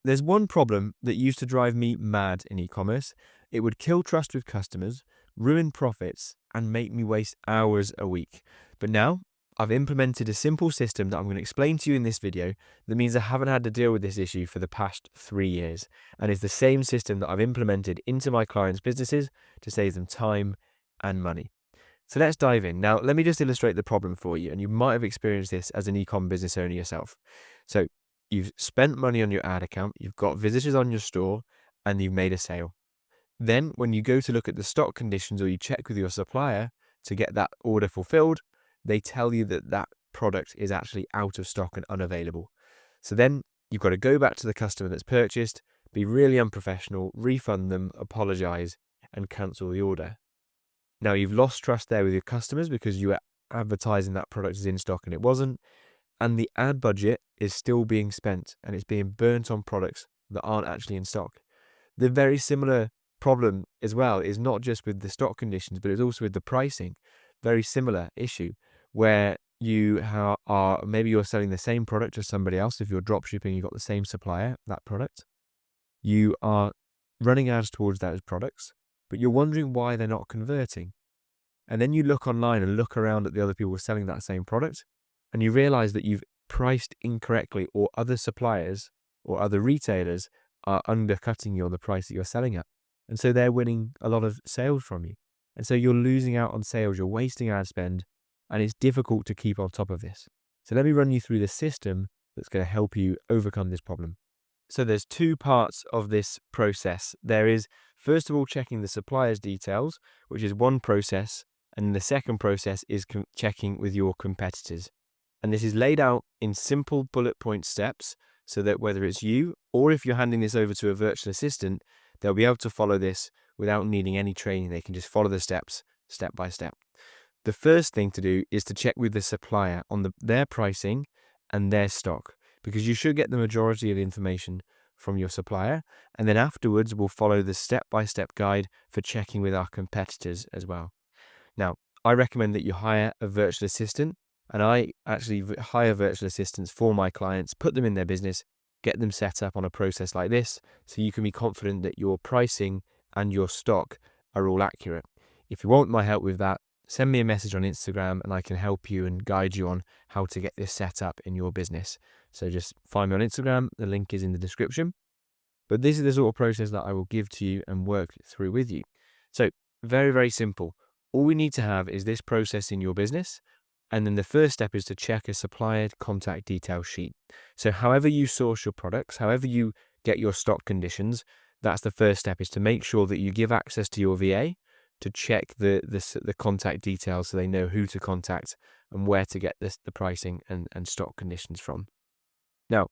There's one problem that used to drive me mad in e-commerce. It would kill trust with customers, ruin profits, and make me waste hours a week. But now I've implemented a simple system that I'm going to explain to you in this video that means I haven't had to deal with this issue for the past 3 years, and is the same system that I've implemented into my clients' businesses to save them time and money. So let's dive in. Now, let me just illustrate the problem for you, and you might have experienced this as an e-com business owner yourself. So you've spent money on your ad account, you've got visitors on your store, and you've made a sale. Then when you go to look at the stock conditions or you check with your supplier to get that order fulfilled, they tell you that that product is actually out of stock and unavailable. So then you've got to go back to the customer that's purchased, be really unprofessional, refund them, apologize, and cancel the order. Now you've lost trust there with your customers because you were advertising that product is in stock and it wasn't, and the ad budget is still being spent and it's being burnt on products that aren't actually in stock. The very similar problem as well is not just with the stock conditions, but it's also with the pricing. Very similar issue where you are maybe you're selling the same product to somebody else. If you're drop shipping, you've got the same supplier, that product. You are running ads towards those products, but you're wondering why they're not converting. And then you look online and look around at the other people selling that same product, and you realize that you've priced incorrectly, or other suppliers or other retailers are undercutting you on the price that you're selling at. And so they're winning a lot of sales from you. And so you're losing out on sales, you're wasting ad spend, and it's difficult to keep on top of this. So let me run you through the system that's going to help you overcome this problem. So there's two parts of this process. There is, first of all, checking the supplier's details, which is one process. And the second process is checking with your competitors. And this is laid out in simple bullet point steps so that whether it's you or if you're handing this over to a virtual assistant, they'll be able to follow this without needing any training. They can just follow the steps step by step. The first thing to do is to check with the supplier on their pricing and their stock, because you should get the majority of the information from your supplier. And then afterwards, we'll follow the step-by-step guide for checking with our competitors as well. Now, I recommend that you hire a virtual assistant, and I actually hire virtual assistants for my clients, put them in their business, get them set up on a process like this, so you can be confident that your pricing and your stock are all accurate. If you want my help with that, send me a message on Instagram and I can help you and guide you on how to get this set up in your business. So just find me on Instagram, the link is in the description. But this is the sort of process that I will give to you and work through with you. So very, very simple. All we need to have is this process in your business. And then the first step is to check a supplier contact detail sheet. So however you source your products, however you get your stock conditions, that's the first step, is to make sure that you give access to your VA to check the contact details so they know who to contact and where to get the pricing and stock conditions from. Now,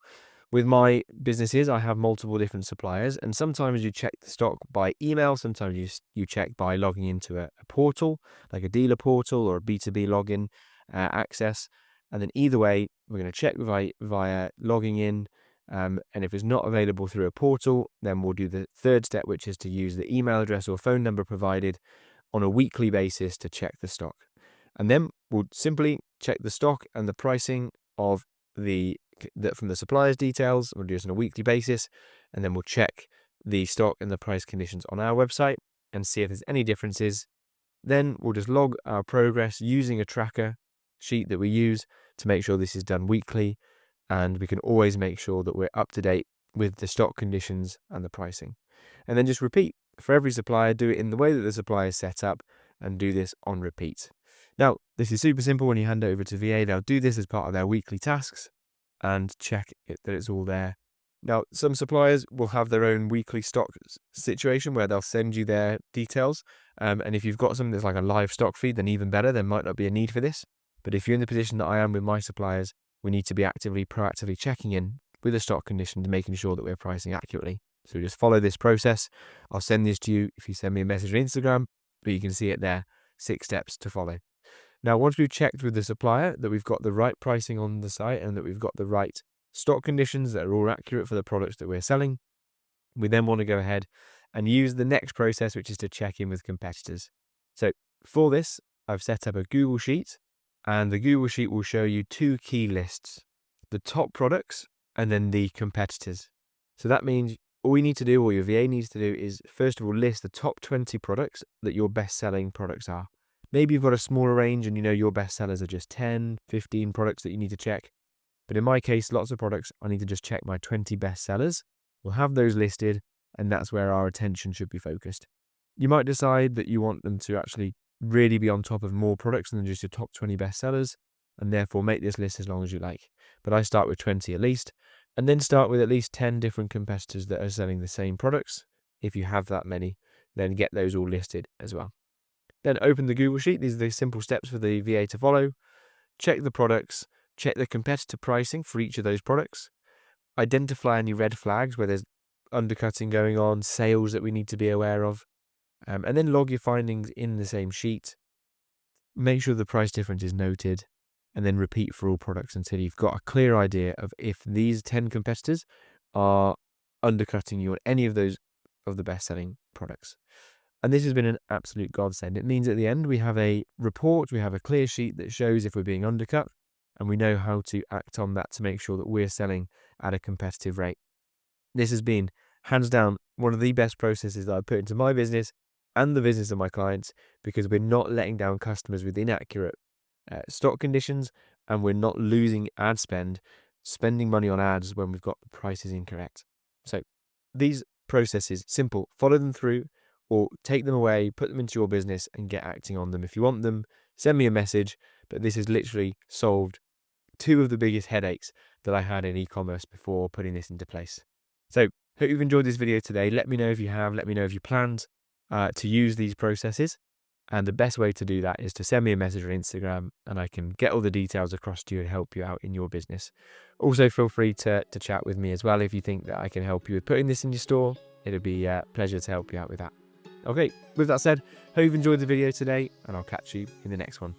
with my businesses, I have multiple different suppliers, and sometimes you check the stock by email, sometimes you check by logging into a portal, like a dealer portal or a B2B login access. And then either way, we're going to check via logging in, and if it's not available through a portal, then we'll do the third step, which is to use the email address or phone number provided on a weekly basis to check the stock. And then we'll simply check the stock and the pricing of from the supplier's details. We'll do this on a weekly basis, and then we'll check the stock and the price conditions on our website and see if there's any differences. Then we'll just log our progress using a tracker sheet that we use to make sure this is done weekly, and we can always make sure that we're up to date with the stock conditions and the pricing. And then just repeat for every supplier, do it in the way that the supplier is set up, and do this on repeat. Now, this is super simple. When you hand it over to VA, they'll do this as part of their weekly tasks and check that it's all there. Now, some suppliers will have their own weekly stock situation where they'll send you their details. And if you've got something that's like a live stock feed, then even better, there might not be a need for this. But if you're in the position that I am with my suppliers, we need to be proactively checking in with the stock conditions, making sure that we're pricing accurately. So just follow this process. I'll send this to you if you send me a message on Instagram, but you can see it there, 6 steps to follow. Now, once we've checked with the supplier that we've got the right pricing on the site and that we've got the right stock conditions that are all accurate for the products that we're selling, we then want to go ahead and use the next process, which is to check in with competitors. So for this, I've set up a Google Sheet, and the Google Sheet will show you 2 key lists: the top products and then the competitors. So that means all you need to do, or your VA needs to do, is first of all list the top 20 products that your best-selling products are. Maybe you've got a smaller range and you know your best sellers are just 10, 15 products that you need to check. But in my case, lots of products, I need to just check my 20 best sellers. We'll have those listed, and that's where our attention should be focused. You might decide that you want them to actually really be on top of more products than just your top 20 best sellers, and therefore make this list as long as you like. But I start with 20 at least, and then start with at least 10 different competitors that are selling the same products. If you have that many, then get those all listed as well. Then open the Google Sheet. These are the simple steps for the VA to follow. Check the products, check the competitor pricing for each of those products, identify any red flags where there's undercutting going on, sales that we need to be aware of, and then log your findings in the same sheet. Make sure the price difference is noted, and then repeat for all products until you've got a clear idea of if these 10 competitors are undercutting you on any of those of the best-selling products. And this has been an absolute godsend. It means at the end we have a report, we have a clear sheet that shows if we're being undercut, and we know how to act on that to make sure that we're selling at a competitive rate. This has been, hands down, one of the best processes that I've put into my business and the business of my clients, because we're not letting down customers with inaccurate stock conditions, and we're not losing ad spend, spending money on ads when we've got the prices incorrect. So these processes, simple, follow them through, or take them away, put them into your business and get acting on them. If you want them, send me a message. But this has literally solved two of the biggest headaches that I had in e-commerce before putting this into place. So hope you've enjoyed this video today. Let me know if you have. Let me know if you planned to use these processes. And the best way to do that is to send me a message on Instagram, and I can get all the details across to you and help you out in your business. Also, feel free to chat with me as well if you think that I can help you with putting this in your store. It'll be a pleasure to help you out with that. Okay, with that said, hope you've enjoyed the video today, and I'll catch you in the next one.